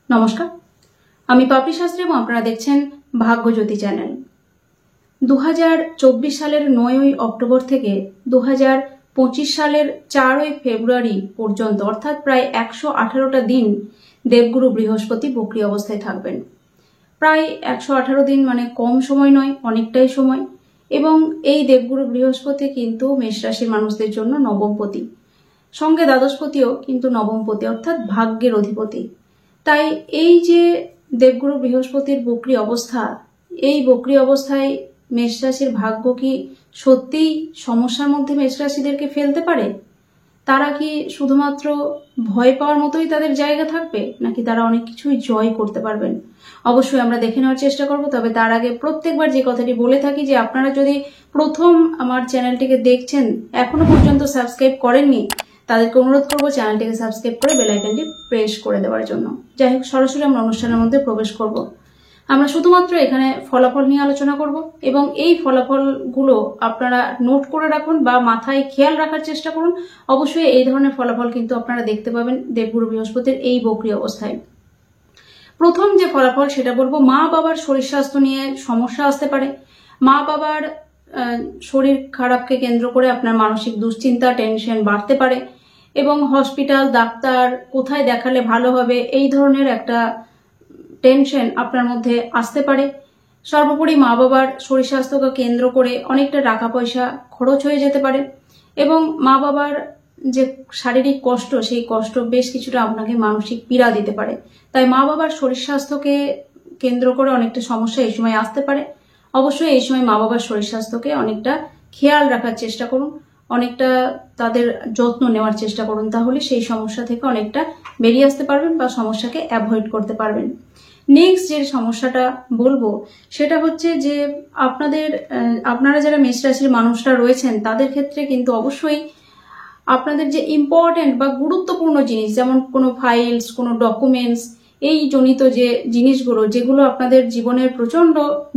নমস্কার, আমি পাপড়ি শাস্ত্রী এবং আপনারা দেখছেন ভাগ্যজ্যোতি চ্যানেল। 2024 সালের 9ই অক্টোবর থেকে 2025 সালের 4ই ফেব্রুয়ারি পর্যন্ত অর্থাৎ প্রায় 118টা দিন দেবগুরু বৃহস্পতি বক্রী অবস্থায় থাকবেন। প্রায় 118 দিন মানে কম সময় নয়, অনেকটাই সময়। এবং এই দেবগুরু বৃহস্পতি কিন্তু মেষ রাশির মানুষদের জন্য নবমপতি, সঙ্গে দ্বাদশপতিও কিন্তু নবমপতি অর্থাৎ ভাগ্যের অধিপতি। তাই এই যে দেবগুরু বৃহস্পতির বক্রী অবস্থা, এই বক্রী অবস্থায় মেষ রাশির ভাগ্য কি সত্যিই সমস্যার মধ্যে মেষ রাশিদেরকে ফেলতে পারে? তারা কি শুধুমাত্র ভয় পাওয়ার মতোই তাদের জায়গা থাকবে, নাকি তারা অনেক কিছুই জয় করতে পারবেন? অবশ্যই আমরা দেখে নেওয়ার চেষ্টা করব। তবে তার আগে প্রত্যেকবার যে কথাটি বলে থাকি যে আপনারা যদি প্রথম আমার চ্যানেলটিকে দেখছেন, এখনো পর্যন্ত সাবস্ক্রাইব করেননি, তাদেরকে অনুরোধ করবো চ্যানেলটিকে সাবস্ক্রাইব করে বেল আইকনটি প্রেস করে দেওয়ার জন্য। যাই হোক, সরাসরি আমরা অনুষ্ঠানের মধ্যে প্রবেশ করব। আমরা শুধুমাত্র এখানে ফলাফল নিয়ে আলোচনা করব এবং এই ফলাফলগুলো আপনারা নোট করে রাখুন বা মাথায় খেয়াল রাখার চেষ্টা করুন। অবশ্যই এই ধরনের ফলাফল কিন্তু আপনারা দেখতে পাবেন দেবগুরু বৃহস্পতির এই বক্রী অবস্থায়। প্রথম যে ফলাফল সেটা বলবো, মা বাবার শরীর স্বাস্থ্য নিয়ে সমস্যা আসতে পারে। মা বাবার শরীর খারাপকে কেন্দ্র করে আপনার মানসিক দুশ্চিন্তা, টেনশন বাড়তে পারে এবং হসপিটাল, ডাক্তার, কোথায় দেখালে ভালো হবে, এই ধরনের একটা টেনশন আপনার মধ্যে আসতে পারে। সর্বোপরি মা বাবার শরীর স্বাস্থ্যকে কেন্দ্র করে অনেকটা টাকা পয়সা খরচ হয়ে যেতে পারে এবং মা বাবার যে শারীরিক কষ্ট, সেই কষ্ট বেশ কিছুটা আপনাকে মানসিক পীড়া দিতে পারে। তাই মা বাবার শরীর স্বাস্থ্যকে কেন্দ্র করে অনেকটা সমস্যা এই সময় আসতে পারে। অবশ্যই এই সময় মা বাবার শরীর স্বাস্থ্যকে অনেকটা খেয়াল রাখার চেষ্টা করুন, অনেকটা তাদের যত্ন নেওয়ার চেষ্টা করুন, তাহলে সেই সমস্যা থেকে অনেকটা বেরিয়ে আসতে পারবেন বা সমস্যাকে অ্যাভয়েড করতে পারবেন। নেক্সট যে সমস্যাটা বলবো সেটা হচ্ছে যে আপনারা যারা মেষ রাশির মানুষরা রয়েছেন তাদের ক্ষেত্রে কিন্তু অবশ্যই আপনাদের যে ইম্পর্টেন্ট বা গুরুত্বপূর্ণ জিনিস, যেমন কোনো ফাইলস, কোনো ডকুমেন্টস, এই জনিত যে জিনিসগুলো, যেগুলো আপনাদের জীবনের প্রচন্ড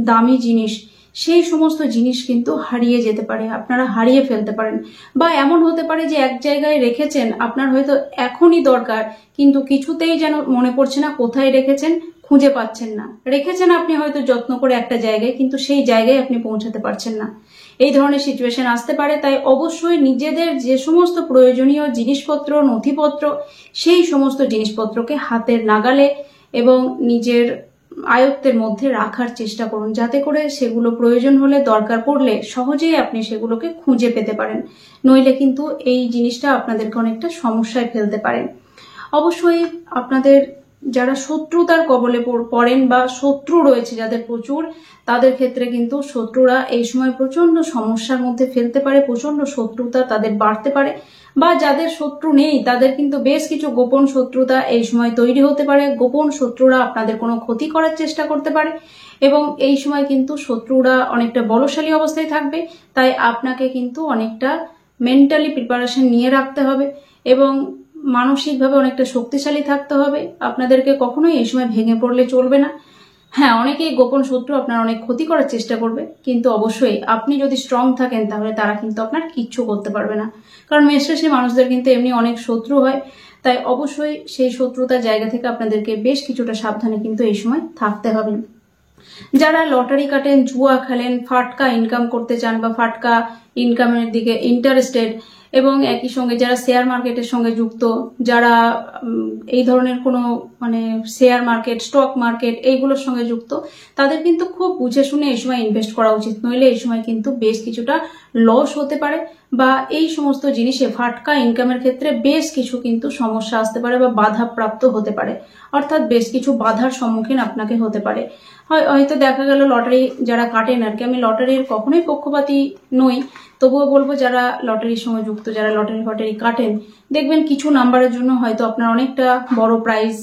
দামি জিনিস, সেই সমস্ত জিনিস কিন্তু হারিয়ে যেতে পারে, আপনারা হারিয়ে ফেলতে পারেন। বা এমন হতে পারে যে এক জায়গায় রেখেছেন, আপনার হয়তো এখনই দরকার, কিন্তু কিছুতেই যেন মনে পড়ছে না কোথায় রেখেছেন, খুঁজে পাচ্ছেন না। রেখেছেন আপনি হয়তো যত্ন করে একটা জায়গায়, কিন্তু সেই জায়গায় আপনি পৌঁছাতে পারছেন না। এই ধরনের সিচুয়েশন আসতে পারে। তাই অবশ্যই নিজেদের যে সমস্ত প্রয়োজনীয় জিনিসপত্র, নথিপত্র, সেই সমস্ত জিনিসপত্রকে হাতের নাগালে এবং নিজের আয়ত্তের মধ্যে রাখার চেষ্টা করুন, যাতে করে সেগুলো প্রয়োজন হলে, দরকার পড়লে সহজেই আপনি সেগুলোকে খুঁজে পেতে পারেন। নইলে কিন্তু এই জিনিসটা আপনাদেরকে অনেকটা সমস্যায় ফেলতে পারে। অবশ্যই আপনাদের যারা শত্রুতার কবলে পড়েন বা শত্রু রয়েছে যাদের প্রচুর, তাদের ক্ষেত্রে কিন্তু শত্রুরা এই সময় প্রচন্ড সমস্যার মধ্যে ফেলতে পারে, প্রচন্ড শত্রুতা তাদের বাড়তে পারে। বা যাদের শত্রু নেই তাদের কিন্তু বেশ কিছু গোপন শত্রুতা এই সময় তৈরি হতে পারে। গোপন শত্রুরা আপনাদের কোনো ক্ষতি করার চেষ্টা করতে পারে এবং এই সময় কিন্তু শত্রুরা অনেকটা বলশালী অবস্থায় থাকবে। তাই আপনাকে কিন্তু অনেকটা মেন্টালি প্রিপারেশন নিয়ে রাখতে হবে এবং মানসিকভাবে অনেকটা শক্তিশালী থাকতে হবে। আপনাদেরকে কখনোই এই সময় ভেঙে পড়লে চলবে না। হ্যাঁ, অনেকেই গোপন শত্রু আপনার অনেক ক্ষতি করার চেষ্টা করবে, কিন্তু অবশ্যই আপনি যদি স্ট্রং থাকেন তাহলে তারা কিন্তু আপনার কিচ্ছু করতে পারবে না। কারণ মেষ রাশির মানুষদের কিন্তু এমনি অনেক শত্রু হয়। তাই অবশ্যই সেই শত্রুতার জায়গা থেকে আপনাদেরকে বেশ কিছুটা সাবধানে কিন্তু এই সময় থাকতে হবে। যারা লটারি কাটেন, জুয়া খেলেন, ফাটকা ইনকাম করতে চান বা ফাটকা ইনকামের দিকে ইন্টারেস্টেড, এবং একই সঙ্গে যারা শেয়ার মার্কেটের সঙ্গে যুক্ত, যারা এই ধরনের কোনো শেয়ার মার্কেট, স্টক মার্কেট এইগুলোর সঙ্গে যুক্ত, তাদের কিন্তু খুব বুঝে শুনে এই সময় ইনভেস্ট করা উচিত। নইলে এই সময় কিন্তু বেশ কিছুটা লস হতে পারে বা এই সমস্ত জিনিসে ফাটকা ইনকামের ক্ষেত্রে বেশ কিছু কিন্তু সমস্যা আসতে পারে বা বাধাপ্রাপ্ত হতে পারে, অর্থাৎ বেশ কিছু বাধার সম্মুখীন আপনাকে হতে পারে। হয়তো দেখা গেল লটারি যারা কাটেন আর কি, আমি লটারির কখনোই পক্ষপাতী নই, তবুও বলবো যারা লটারির সঙ্গে যুক্ত, যারা লটারি কাটেন, দেখবেন কিছু নাম্বারের জন্য হয়তো আপনার অনেকটা বড় প্রাইজ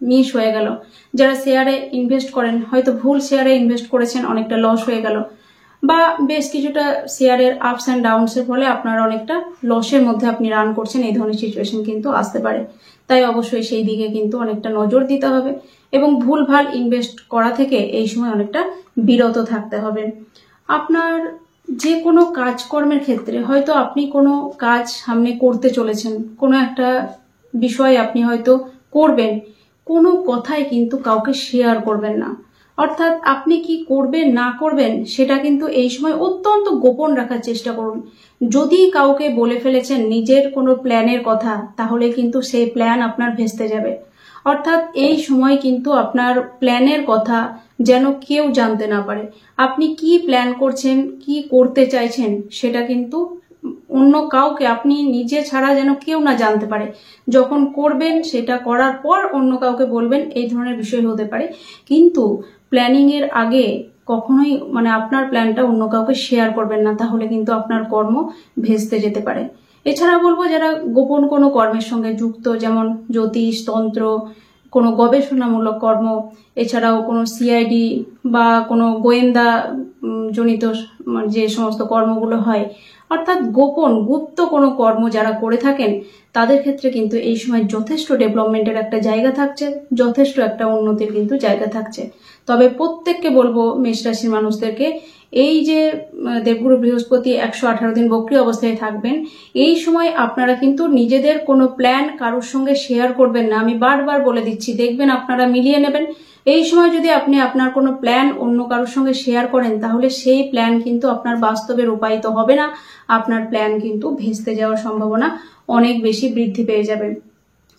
মিস হয়ে গেল। যারা শেয়ারে ইনভেস্ট করেন, হয়তো ভুল শেয়ারে ইনভেস্ট করেছেন, অনেকটা লস হয়ে গেল, বা বেশ কিছুটা শেয়ারের আপস অ্যান্ড ডাউনসের ফলে আপনার অনেকটা লসের মধ্যে আপনি রান করছেন। এই ধরনের সিচুয়েশন কিন্তু আসতে পারে। তাই অবশ্যই সেই দিকে কিন্তু অনেকটা নজর দিতে হবে এবং ভুলভাল ইনভেস্ট করা থেকে এই সময় অনেকটা বিরত থাকতে হবে। আপনার যে কোনো কাজকর্মের ক্ষেত্রে হয়তো আপনি কোনো কাজ সামনে করতে চলেছেন, কোনো একটা বিষয় আপনি হয়তো করবেন, কোনো কথাই কিন্তু কাউকে শেয়ার করবেন না। অর্থাৎ আপনি কি করবেন না করবেন সেটা কিন্তু এই সময় অত্যন্ত গোপন রাখার চেষ্টা করুন। যদি কাউকে বলে ফেলেছেন নিজের কোনো প্ল্যানের কথা, তাহলে কিন্তু সেই প্ল্যান আপনার ভেস্তে যাবে। অর্থাৎ এই সময় কিন্তু আপনার প্ল্যানের কথা যেন কেউ জানতে না পারে। আপনি কি প্ল্যান করছেন, কি করতে চাইছেন, সেটা কিন্তু অন্য কাউকে, আপনি নিজে ছাড়া যেন কেউ না জানতে পারে। যখন করবেন সেটা করার পর অন্য কাউকে বলবেন, এই ধরনের বিষয় হতে পারে। কিন্তু প্ল্যানিং এর আগে কখনোই আপনার প্ল্যানটা অন্য কাউকে শেয়ার করবেন না, তাহলে কিন্তু আপনার কর্ম ভেস্তে যেতে পারে। এছাড়া বলবো, যারা গোপন কোনো কর্মের সঙ্গে যুক্ত, যেমন জ্যোতিষ, তন্ত্র, কোনো গবেষণামূলক কর্ম, এছাড়াও কোনো সিআইডি বা কোনো গোয়েন্দা জনিত যে সমস্ত কর্মগুলো হয়, অর্থাৎ গোপন গুপ্ত কোনো কর্ম যারা করে থাকেন, তাদের ক্ষেত্রে কিন্তু এই সময় যথেষ্ট ডেভেলপমেন্টের একটা জায়গা থাকছে, যথেষ্ট একটা উন্নতির কিন্তু জায়গা থাকছে। তবে প্রত্যেককে বলবো, মেষ রাশির মানুষদেরকে, এই যে দেবগুরু বৃহস্পতি 118 দিন বক্রী অবস্থায় থাকবেন, এই সময় আপনারা কিন্তু নিজেদের কোনো প্ল্যান কারোর সঙ্গে শেয়ার করবেন না। আমি বারবার বলে দিচ্ছি, দেখবেন আপনারা মিলিয়ে নেবেন। এই সময় যদি আপনি আপনার কোনো প্ল্যান অন্য কারোর সঙ্গে শেয়ার করেন, তাহলে সেই প্ল্যান কিন্তু আপনার বাস্তবে রূপায়িত হবে না। আপনার প্ল্যান কিন্তু ভেস্তে যাওয়ার সম্ভাবনা অনেক বেশি বৃদ্ধি পেয়ে যাবে।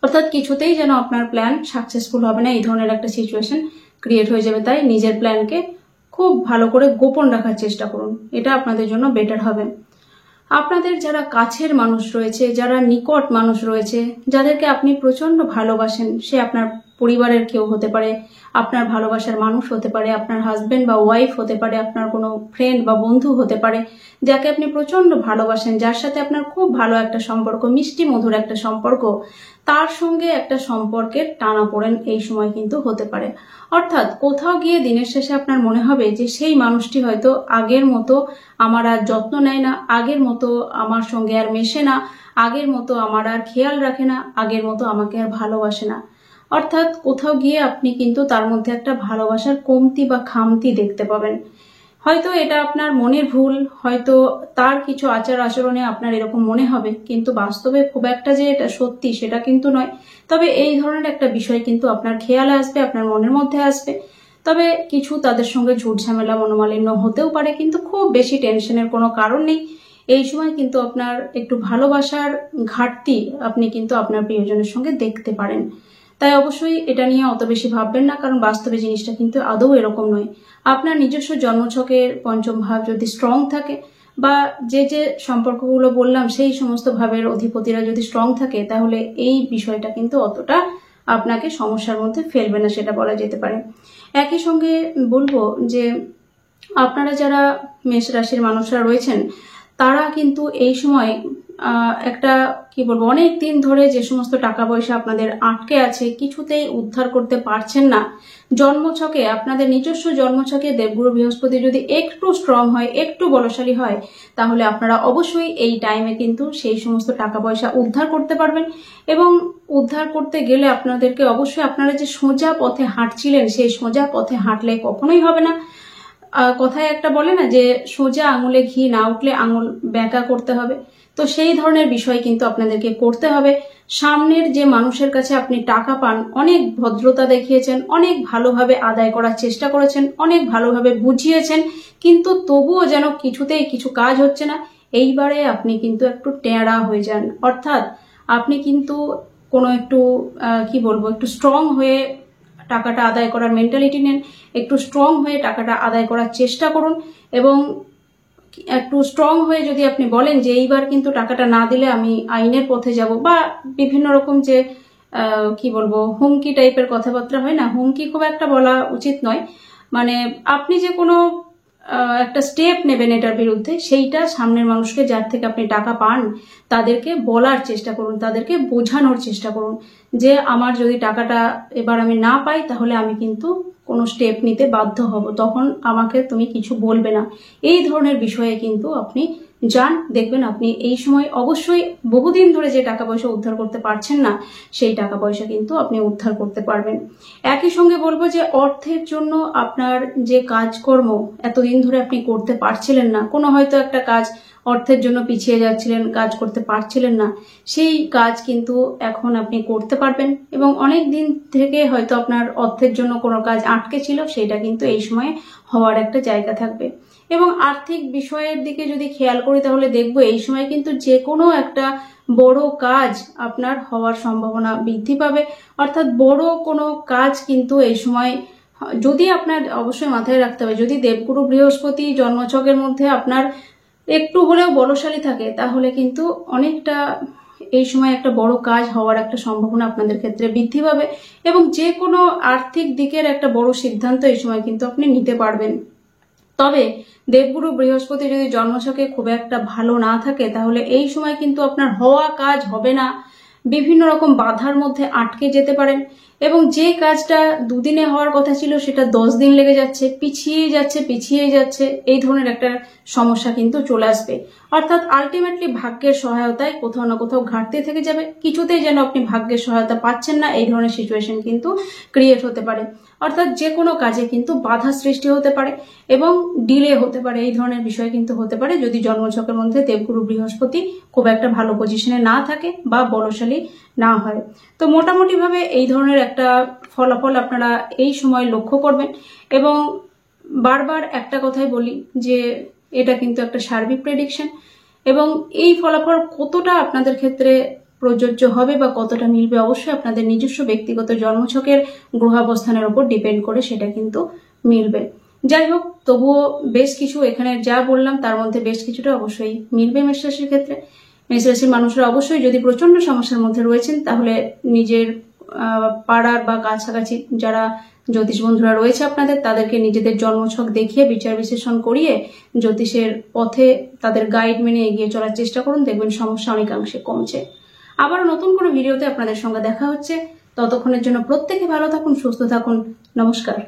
অর্থাৎ কিছুতেই যেন আপনার প্ল্যান সাকসেসফুল হবে না, এই ধরনের একটা সিচুয়েশন ক্রিয়েট হয়ে যাবে। তাই নিজের প্ল্যানকে খুব ভালো করে গোপন রাখার চেষ্টা করুন, এটা আপনাদের জন্য বেটার হবে। আপনাদের যারা কাছের মানুষ রয়েছে, যারা নিকট মানুষ রয়েছে, যাদেরকে আপনি প্রচন্ড ভালোবাসেন, সে আপনার পরিবারের কেউ হতে পারে, আপনার ভালোবাসার মানুষ হতে পারে, আপনার হাজবেন্ড বা ওয়াইফ হতে পারে, আপনার কোনো ফ্রেন্ড বা বন্ধু হতে পারে, যাকে আপনি প্রচন্ড ভালোবাসেন, যার সাথে আপনার খুব ভালো একটা সম্পর্ক, মিষ্টি মধুর একটা সম্পর্ক, তার সঙ্গে একটা সম্পর্কের টানাপোড়েন এই সময় কিন্তু হতে পারে। অর্থাৎ কোথাও গিয়ে দিনের শেষে আপনার মনে হবে যে সেই মানুষটি হয়তো আগের মতো আমার আর যত্ন নেয় না, আগের মতো আমার সঙ্গে আর মেশে না, আগের মতো আমার আর খেয়াল রাখে না, আগের মতো আমাকে আর ভালোবাসে না। অর্থাৎ কোথাও গিয়ে আপনি কিন্তু তার মধ্যে একটা ভালোবাসার কমতি বা খামতি দেখতে পাবেন। হয়তো এটা আপনার মনের ভুল, হয়তো তার কিছু আচার আচরণে আপনার এরকম মনে হবে, কিন্তু বাস্তবে খুব একটা যে এটা সত্যি সেটা কিন্তু নয়। তবে এই ধরনের একটা বিষয় কিন্তু আপনার খেয়ালে আসবে, আপনার মনের মধ্যে আসবে। তবে কিছু তাদের সঙ্গে ঝুট ঝামেলা মনোমালিন্য হতেও পারে, কিন্তু খুব বেশি টেনশনের কোনো কারণ নেই। এই সময় কিন্তু আপনার একটু ভালোবাসার ঘাটতি আপনি কিন্তু আপনার প্রিয়জনের সঙ্গে দেখতে পারেন। তাই অবশ্যই এটা নিয়ে অত বেশি ভাববেন না, কারণ বাস্তবে জিনিসটা কিন্তু আদৌ এরকম নয়। আপনার নিজস্ব জন্মছকের পঞ্চম ভাব যদি স্ট্রং থাকে, বা যে যে সম্পর্কগুলো বললাম সেই সমস্ত ভাবের অধিপতিরা যদি স্ট্রং থাকে, তাহলে এই বিষয়টা কিন্তু অতটা আপনাকে সমস্যার মধ্যে ফেলবে না, সেটা বলা যেতে পারে। একই সঙ্গে বলবো যে আপনারা যারা মেষ রাশির মানুষরা রয়েছেন, তারা কিন্তু এই সময় একটা কি বলবো, অনেক দিন ধরে যে সমস্ত টাকা পয়সা আপনাদের আটকে আছে, কিছুতেই উদ্ধার করতে পারছেন না। জন্মছকে, আপনাদের নিজস্ব জন্মছকে দেবগুরু বৃহস্পতি যদি একটু স্ট্রং হয়, একটু বলশালী হয়, তাহলে আপনারা অবশ্যই এই টাইমে কিন্তু সেই সমস্ত টাকা পয়সা উদ্ধার করতে পারবেন। এবং উদ্ধার করতে গেলে আপনাদেরকে অবশ্যই, আপনারা যে সোজা পথে হাঁটছিলেন, সেই সোজা পথে হাঁটলে কখনোই হবে না। কথায় একটা বলে না যে সোজা আঙুলে ঘি না উঠলে আঙুল বেঁকা করতে হবে, তো সেই ধরনের বিষয় কিন্তু আপনাদেরকে করতে হবে। সামনের যে মানুষের কাছে আপনি টাকা পান, অনেক ভদ্রতা দেখিয়েছেন, অনেক ভালোভাবে আদায় করার চেষ্টা করেছেন, অনেক ভালোভাবে বুঝিয়েছেন, কিন্তু তবুও যেন কিছুতেই কিছু কাজ হচ্ছে না। এইবারে আপনি কিন্তু একটু টেঁড়া হয়ে যান, অর্থাৎ আপনি কিন্তু কোনো একটু কি বলবো, একটু স্ট্রং হয়ে টাকাটা আদায় করার মেন্টালিটি নেন, একটু স্ট্রং হয়ে টাকাটা আদায় করার চেষ্টা করুন। এবং একটু স্ট্রং হয়ে যদি আপনি বলেন যে এইবার কিন্তু টাকাটা না দিলে আমি আইনের পথে যাব, বা বিভিন্ন রকম যে কি বলবো, হুমকি টাইপের কথাবার্তা হয় না, হুমকি খুব একটা বলা উচিত নয়, আপনি যে কোনো একটা স্টেপ নেবেন এটার বিরুদ্ধে, সেইটা সামনের মানুষকে, যার থেকে আপনি টাকা পান, তাদেরকে বলার চেষ্টা করুন, তাদেরকে বোঝানোর চেষ্টা করুন যে আমার যদি টাকাটা এবার আমি না পাই, তাহলে আমি কিন্তু কোনো স্টেপ নিতে বাধ্য হব, তখন আমাকে তুমি কিছু বলবে না। এই ধরনের বিষয়ে কিন্তু আপনি যান, দেখবেন আপনি এই সময় অবশ্যই বহুদিন ধরে যে টাকা পয়সা উদ্ধার করতে পারছেন না, সেই টাকা পয়সা কিন্তু আপনি উদ্ধার করতে পারবেন। একই সঙ্গে বলবো যে অর্থের জন্য আপনার যে কাজকর্ম এতদিন ধরে আপনি করতে পারছিলেন না, কোনো হয়তো একটা কাজ অর্থের জন্য পিছিয়ে যাচ্ছিলেন, কাজ করতে পারছিলেন না, সেই কাজ কিন্তু এখন আপনি করতে পারবেন। এবং অনেক দিন থেকে হয়তো আপনার অর্থের জন্য কোনো কাজ আটকে ছিল, সেটা কিন্তু এই সময়ে হওয়ার একটা জায়গা থাকবে। এবং আর্থিক বিষয়ের দিকে যদি খেয়াল করি তাহলে দেখবো এই সময় কিন্তু যে কোনো একটা বড় কাজ আপনার হওয়ার সম্ভাবনা বৃদ্ধি পাবে। অর্থাৎ বড় কোনো কাজ কিন্তু এই সময়, যদি আপনার অবশ্যই মাথায় রাখতে হবে, যদি দেবগুরু বৃহস্পতি জন্মছকের মধ্যে আপনার একটু হলেও বলশালী থাকে, তাহলে কিন্তু অনেকটা এই সময় একটা বড় কাজ হওয়ার একটা সম্ভাবনা আপনাদের ক্ষেত্রে বৃদ্ধি পাবে। এবং যে কোনো আর্থিক দিকের একটা বড় সিদ্ধান্ত এই সময় কিন্তু আপনি নিতে পারবেন। তবে দেবগুরু বৃহস্পতি যদি জন্মছকে খুব একটা ভালো না থাকে, তাহলে এই সময় কিন্তু আপনার হওয়া কাজ হবে না, বিভিন্ন রকম বাধার মধ্যে আটকে যেতে পারেন। এবং যে কাজটা দুদিনে হওয়ার কথা ছিল সেটা 10 দিন লেগে যাচ্ছে, পিছিয়ে যাচ্ছে, এই ধরনের একটা সমস্যা কিন্তু চলে আসবে। অর্থাৎ আলটিমেটলি ভাগ্যের সহায়তায় কোথাও না কোথাও ঘাটতি থেকে যাবে, কিছুতেই যেন আপনি ভাগ্যের সহায়তা পাচ্ছেন না, এই ধরনের সিচুয়েশন কিন্তু ক্রিয়েট হতে পারে। অর্থাৎ যে কোনো কাজে কিন্তু বাধা সৃষ্টি হতে পারে এবং ডিলে হতে পারে, এই ধরনের বিষয় কিন্তু হতে পারে যদি জন্মছকের মধ্যে দেবগুরু বৃহস্পতি খুব একটা ভালো পজিশনে না থাকে বা বলশালী না হয়। তো মোটামুটি ভাবে এই ধরনের একটা ফলাফল আপনারা এই সময় লক্ষ্য করবেন। এবং বারবার একটা কথাই বলি যে এটা কিন্তু একটা সার্বিক প্রেডিকশন, এবং এই ফলাফল কতটা আপনাদের ক্ষেত্রে প্রযোজ্য হবে বা কতটা মিলবে অবশ্যই আপনাদের নিজস্ব ব্যক্তিগত জন্মছকের গ্রহাবস্থানের উপর ডিপেন্ড করে সেটা কিন্তু মিলবে। যাই হোক, তবুও বেশ কিছু এখানে যা বললাম তার মধ্যে বেশ কিছুটা অবশ্যই মিলবে মেষ রাশির ক্ষেত্রে। মেষ রাশির মানুষরা অবশ্যই যদি প্রচন্ড সমস্যার মধ্যে রয়েছেন, তাহলে নিজের পাড়ার বা কাছাকাছি যারা জ্যোতিষ বন্ধুরা রয়েছে আপনাদের, তাদেরকে নিজেদের জন্মছক দেখিয়ে বিচার বিশ্লেষণ করিয়ে জ্যোতিষের পথে তাদের গাইড মেনে এগিয়ে চলার চেষ্টা করুন, দেখবেন সমস্যা অনেকাংশে কমছে। আবারও নতুন কোনো ভিডিওতে আপনাদের সঙ্গে দেখা হচ্ছে। ততক্ষণের জন্য প্রত্যেকে ভালো থাকুন, সুস্থ থাকুন। নমস্কার।